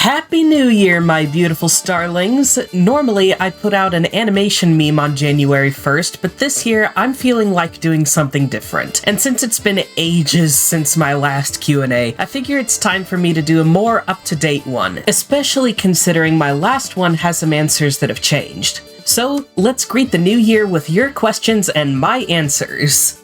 Happy New Year, my beautiful starlings! Normally, I put out an animation meme on January 1st, but this year, I'm feeling like doing something different. And since it's been ages since my last Q&A, I figure it's time for me to do a more up-to-date one, especially considering my last one has some answers that have changed. So, let's greet the new year with your questions and my answers.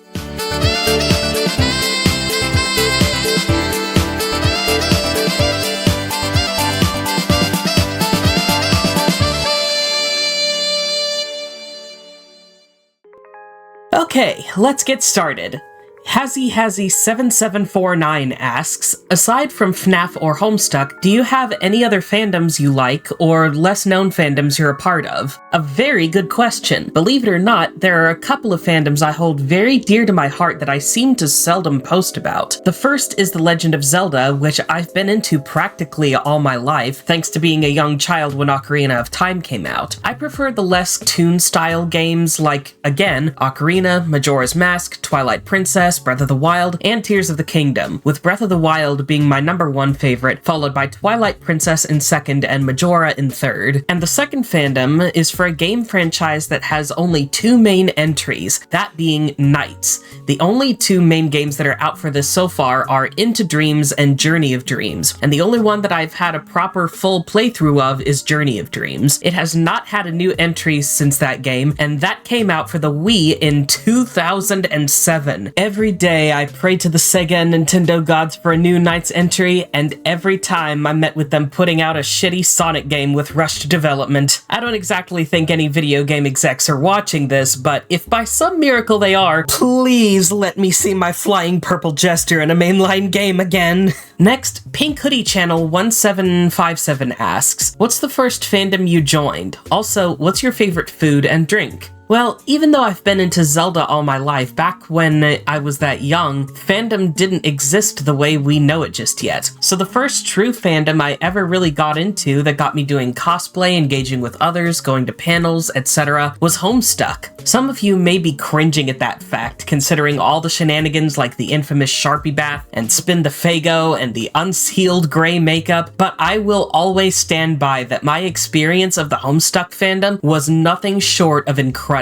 Okay, let's get started. Hazy7749 asks, aside from FNAF or Homestuck, do you have any other fandoms you like, or less-known fandoms you're a part of? A very good question. Believe it or not, there are a couple of fandoms I hold very dear to my heart that I seem to seldom post about. The first is The Legend of Zelda, which I've been into practically all my life, thanks to being a young child when Ocarina of Time came out. I prefer the less toon-style games like, again, Ocarina, Majora's Mask, Twilight Princess, Breath of the Wild, and Tears of the Kingdom, with Breath of the Wild being my #1 favorite, followed by Twilight Princess in second and Majora in third. And the second fandom is for a game franchise that has only 2 main entries, that being Nights. The only 2 main games that are out for this so far are Into Dreams and Journey of Dreams, and the only one that I've had a proper full playthrough of is Journey of Dreams. It has not had a new entry since that game, and that came out for the Wii in 2007. Every day I pray to the Sega and Nintendo gods for a new Nights entry, and every time I met with them putting out a shitty Sonic game with rushed development. I don't exactly think any video game execs are watching this, but if by some miracle they are, please let me see my flying purple jester in a mainline game again. Next, Pink Hoodie Channel 1757 asks, what's the first fandom you joined? Also, what's your favorite food and drink? Well, even though I've been into Zelda all my life, back when I was that young, fandom didn't exist the way we know it just yet. So the first true fandom I ever really got into that got me doing cosplay, engaging with others, going to panels, etc. was Homestuck. Some of you may be cringing at that fact, considering all the shenanigans like the infamous Sharpie bath, and Spin the Fago, and the unsealed gray makeup, but I will always stand by that my experience of the Homestuck fandom was nothing short of incredible.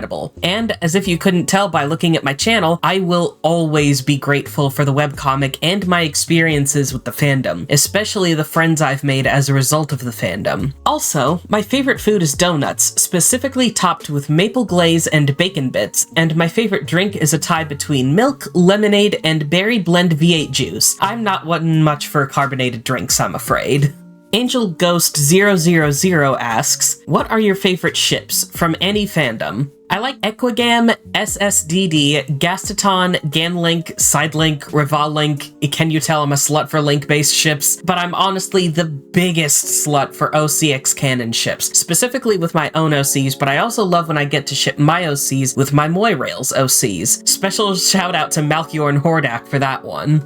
And, as if you couldn't tell by looking at my channel, I will always be grateful for the webcomic and my experiences with the fandom, especially the friends I've made as a result of the fandom. Also, my favorite food is donuts, specifically topped with maple glaze and bacon bits, and my favorite drink is a tie between milk, lemonade, and berry blend V8 juice. I'm not one much for carbonated drinks, I'm afraid. Angel Ghost 000 asks, what are your favorite ships from any fandom? I like Equigam, SSDD, Gastaton, Ganlink, Sidelink, Revolink. Can you tell I'm a slut for link-based ships? But I'm honestly the biggest slut for OCX canon ships, specifically with my own OCs, but I also love when I get to ship my OCs with my Moirails OCs. Special shout out to Malchior and Hordak for that one.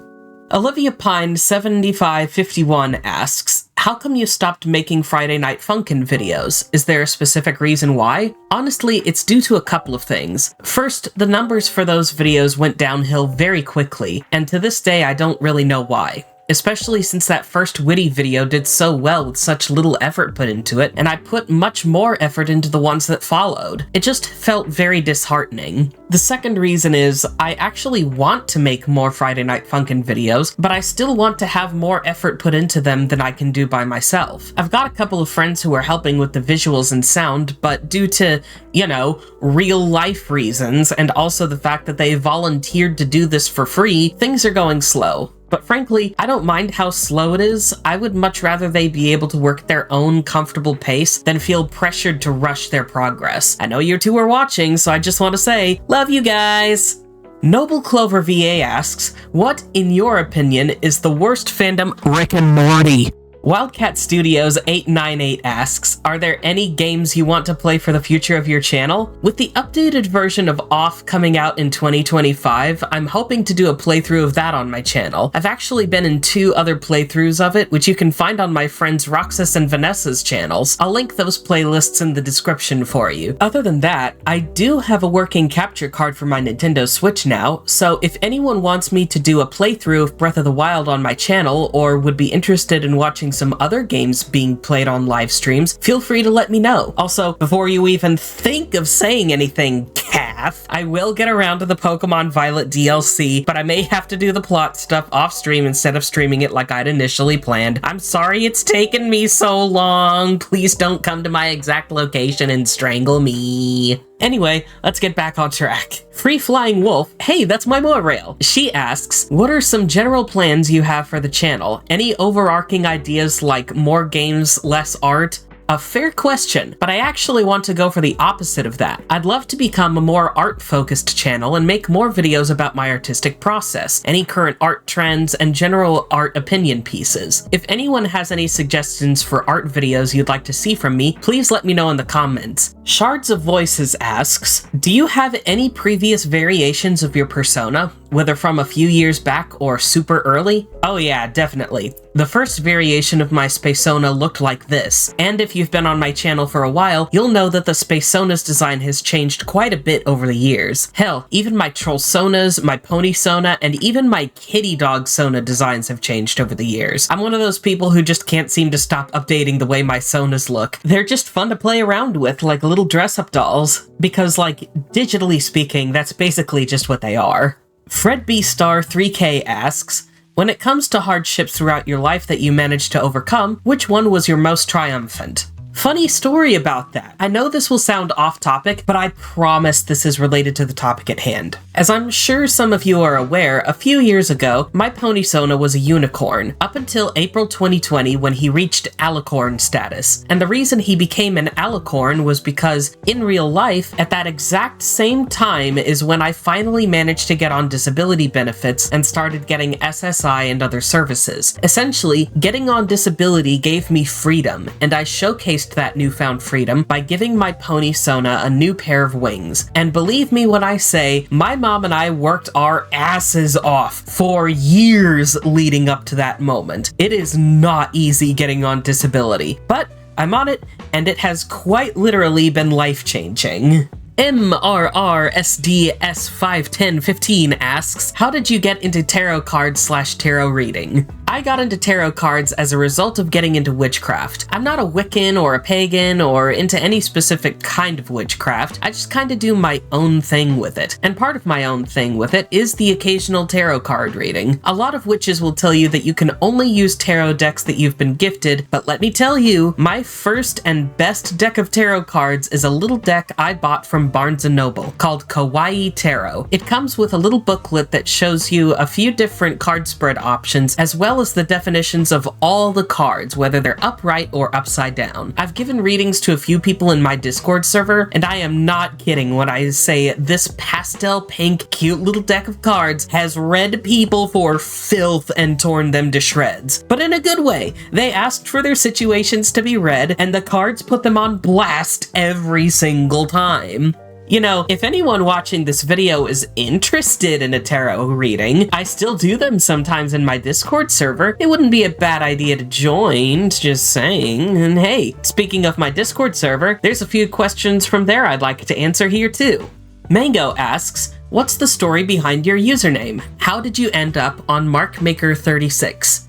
Olivia Pine 7551 asks, how come you stopped making Friday Night Funkin' videos? Is there a specific reason why? Honestly, it's due to a couple of things. First, the numbers for those videos went downhill very quickly, and to this day I don't really know why. Especially since that first Witty video did so well with such little effort put into it, and I put much more effort into the ones that followed. It just felt very disheartening. The second reason is, I actually want to make more Friday Night Funkin' videos, but I still want to have more effort put into them than I can do by myself. I've got a couple of friends who are helping with the visuals and sound, but due to, you know, real life reasons, and also the fact that they volunteered to do this for free, things are going slow. But frankly, I don't mind how slow it is. I would much rather they be able to work at their own comfortable pace than feel pressured to rush their progress. I know you two are watching, so I just want to say, love you guys! Noble Clover VA asks, what, in your opinion, is the worst fandom Rick and Morty? Wildcat Studios 898 asks, are there any games you want to play for the future of your channel? With the updated version of OFF coming out in 2025, I'm hoping to do a playthrough of that on my channel. I've actually been in 2 other playthroughs of it, which you can find on my friends Roxas and Vanessa's channels. I'll link those playlists in the description for you. Other than that, I do have a working capture card for my Nintendo Switch now, so if anyone wants me to do a playthrough of Breath of the Wild on my channel, or would be interested in watching some other games being played on live streams, feel free to let me know. Also, before you even think of saying anything, Kath, I will get around to the Pokemon Violet DLC, but I may have to do the plot stuff off stream instead of streaming it like I'd initially planned. I'm sorry it's taken me so long. Please don't come to my exact location and strangle me. Anyway, let's get back on track. Free Flying Wolf, hey, that's my monorail. She asks, what are some general plans you have for the channel? Any overarching ideas like more games, less art? A fair question, but I actually want to go for the opposite of that. I'd love to become a more art-focused channel and make more videos about my artistic process, any current art trends, and general art opinion pieces. If anyone has any suggestions for art videos you'd like to see from me, please let me know in the comments. Shards of Voices asks, do you have any previous variations of your persona, whether from a few years back or super early? Oh yeah, definitely. The first variation of my Spacona looked like this, and if you've been on my channel for a while, you'll know that the Spacona's design has changed quite a bit over the years. Hell, even my Trollsonas, my Ponysona, and even my Kitty Dog Sona designs have changed over the years. I'm one of those people who just can't seem to stop updating the way my Sonas look. They're just fun to play around with, like little dress-up dolls, because, like, digitally speaking, that's basically just what they are. Fred B Star 3K asks, when it comes to hardships throughout your life that you managed to overcome, which one was your most triumphant? Funny story about that. I know this will sound off topic, but I promise this is related to the topic at hand. As I'm sure some of you are aware, a few years ago, my Ponysona was a unicorn, up until April 2020 when he reached alicorn status. And the reason he became an alicorn was because, in real life, at that exact same time is when I finally managed to get on disability benefits and started getting SSI and other services. Essentially, getting on disability gave me freedom, and I showcased that newfound freedom by giving my Ponysona a new pair of wings. And believe me when I say, my mom and I worked our asses off for years leading up to that moment. It is not easy getting on disability, but I'm on it, and it has quite literally been life-changing. MRRSDS51015 asks, how did you get into tarot cards / tarot reading? I got into tarot cards as a result of getting into witchcraft. I'm not a Wiccan or a pagan or into any specific kind of witchcraft. I just kind of do my own thing with it. And part of my own thing with it is the occasional tarot card reading. A lot of witches will tell you that you can only use tarot decks that you've been gifted, but let me tell you, my first and best deck of tarot cards is a little deck I bought from Barnes & Noble called Kawaii Tarot. It comes with a little booklet that shows you a few different card spread options as well as the definitions of all the cards, whether they're upright or upside down. I've given readings to a few people in my Discord server, and I am not kidding when I say this pastel pink cute little deck of cards has read people for filth and torn them to shreds. But in a good way. They asked for their situations to be read, and the cards put them on blast every single time. You know, if anyone watching this video is interested in a tarot reading, I still do them sometimes in my Discord server. It wouldn't be a bad idea to join, just saying. And hey, speaking of my Discord server, there's a few questions from there I'd like to answer here too. Mango asks, what's the story behind your username? How did you end up on MarkMaker36?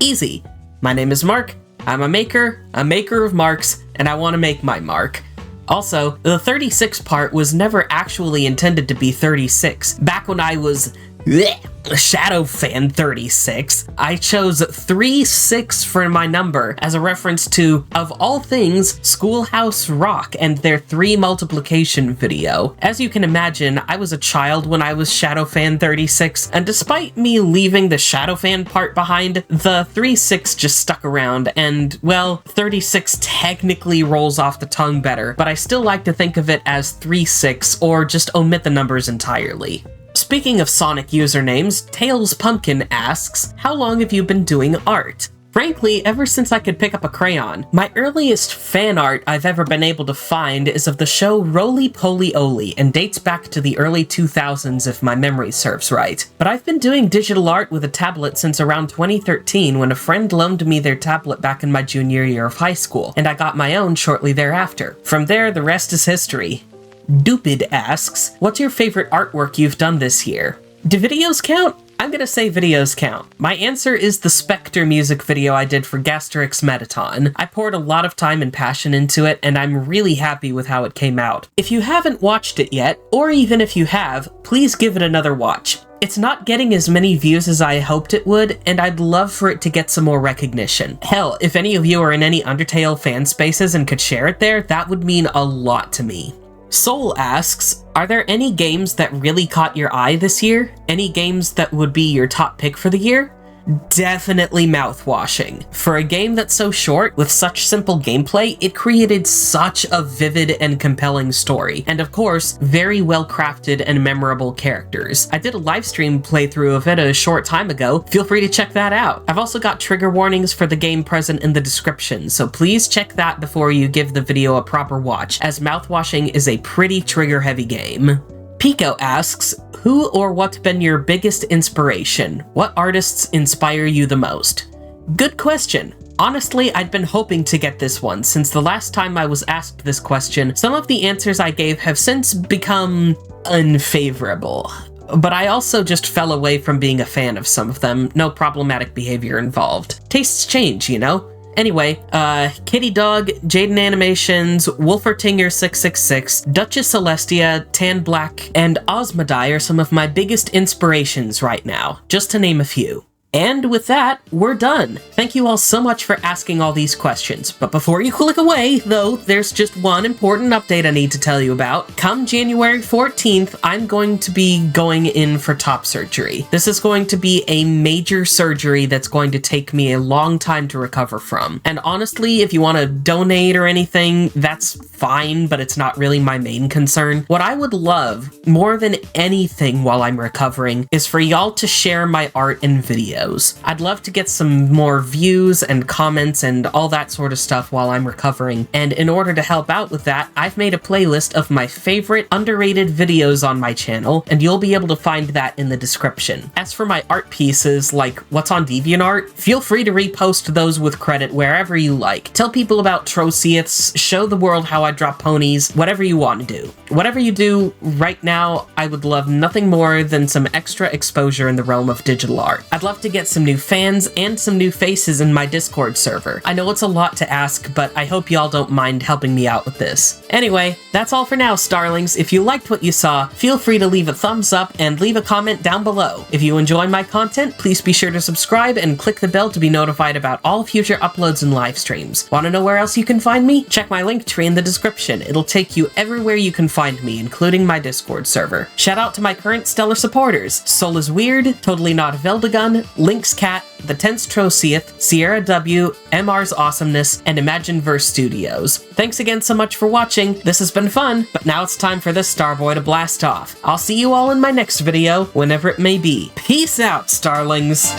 Easy. My name is Mark, I'm a maker of marks, and I want to make my mark. Also, the 36 part was never actually intended to be 36. Back when I was Shadow Fan 36, I chose 36 for my number as a reference to, of all things, Schoolhouse Rock and their 3 multiplication video. As you can imagine, I was a child when I was Shadow Fan 36, and despite me leaving the Shadow Fan part behind, the 36 just stuck around, and, well, 36 technically rolls off the tongue better, but I still like to think of it as 36 or just omit the numbers entirely. Speaking of Sonic usernames, Tails Pumpkin asks, how long have you been doing art? Frankly, ever since I could pick up a crayon. My earliest fan art I've ever been able to find is of the show Roly Poly Oly and dates back to the early 2000s if my memory serves right. But I've been doing digital art with a tablet since around 2013 when a friend loaned me their tablet back in my junior year of high school, and I got my own shortly thereafter. From there, the rest is history. Doopid asks, what's your favorite artwork you've done this year? Do videos count? I'm gonna say videos count. My answer is the Spectre music video I did for Gasterix Metaton. I poured a lot of time and passion into it, and I'm really happy with how it came out. If you haven't watched it yet, or even if you have, please give it another watch. It's not getting as many views as I hoped it would, and I'd love for it to get some more recognition. Hell, if any of you are in any Undertale fan spaces and could share it there, that would mean a lot to me. Soul asks, are there any games that really caught your eye this year? Any games that would be your top pick for the year? Definitely mouthwashing. For a game that's so short, with such simple gameplay, it created such a vivid and compelling story, and of course, very well crafted and memorable characters. I did a livestream playthrough of it a short time ago, feel free to check that out. I've also got trigger warnings for the game present in the description, so please check that before you give the video a proper watch, as mouthwashing is a pretty trigger-heavy game. Pico asks, who or what's been your biggest inspiration? What artists inspire you the most? Good question. Honestly, I'd been hoping to get this one, since the last time I was asked this question, some of the answers I gave have since become unfavorable. But I also just fell away from being a fan of some of them, no problematic behavior involved. Tastes change, you know? Anyway, Kitty Dog, Jaden Animations, Wolfertinger666, Duchess Celestia, Tan Black, and Osmodai are some of my biggest inspirations right now, just to name a few. And with that, we're done. Thank you all so much for asking all these questions. But before you click away, though, there's just one important update I need to tell you about. Come January 14th, I'm going to be going in for top surgery. This is going to be a major surgery that's going to take me a long time to recover from. And honestly, if you want to donate or anything, that's fine, but it's not really my main concern. What I would love, more than anything while I'm recovering, is for y'all to share my art and videos. I'd love to get some more views and comments and all that sort of stuff while I'm recovering, and in order to help out with that, I've made a playlist of my favorite underrated videos on my channel, and you'll be able to find that in the description. As for my art pieces, like what's on DeviantArt, feel free to repost those with credit wherever you like. Tell people about Troceiths, show the world how I drop ponies, whatever you want to do. Whatever you do right now, I would love nothing more than some extra exposure in the realm of digital art. I'd love to get some new fans and some new faces in my Discord server. I know it's a lot to ask, but I hope y'all don't mind helping me out with this. Anyway, that's all for now, starlings. If you liked what you saw, feel free to leave a thumbs up and leave a comment down below. If you enjoy my content, please be sure to subscribe and click the bell to be notified about all future uploads and live streams. Want to know where else you can find me? Check my link tree in the description. It'll take you everywhere you can find me, including my Discord server. Shout out to my current stellar supporters: Soul is Weird, Totally Not Veldagun, Lynx Cat, The Tense Troceith, Sierra W, MR's Awesomeness, and Imagineverse Studios. Thanks again so much for watching. This has been fun, but now it's time for this Starboy to blast off. I'll see you all in my next video, whenever it may be. Peace out, starlings!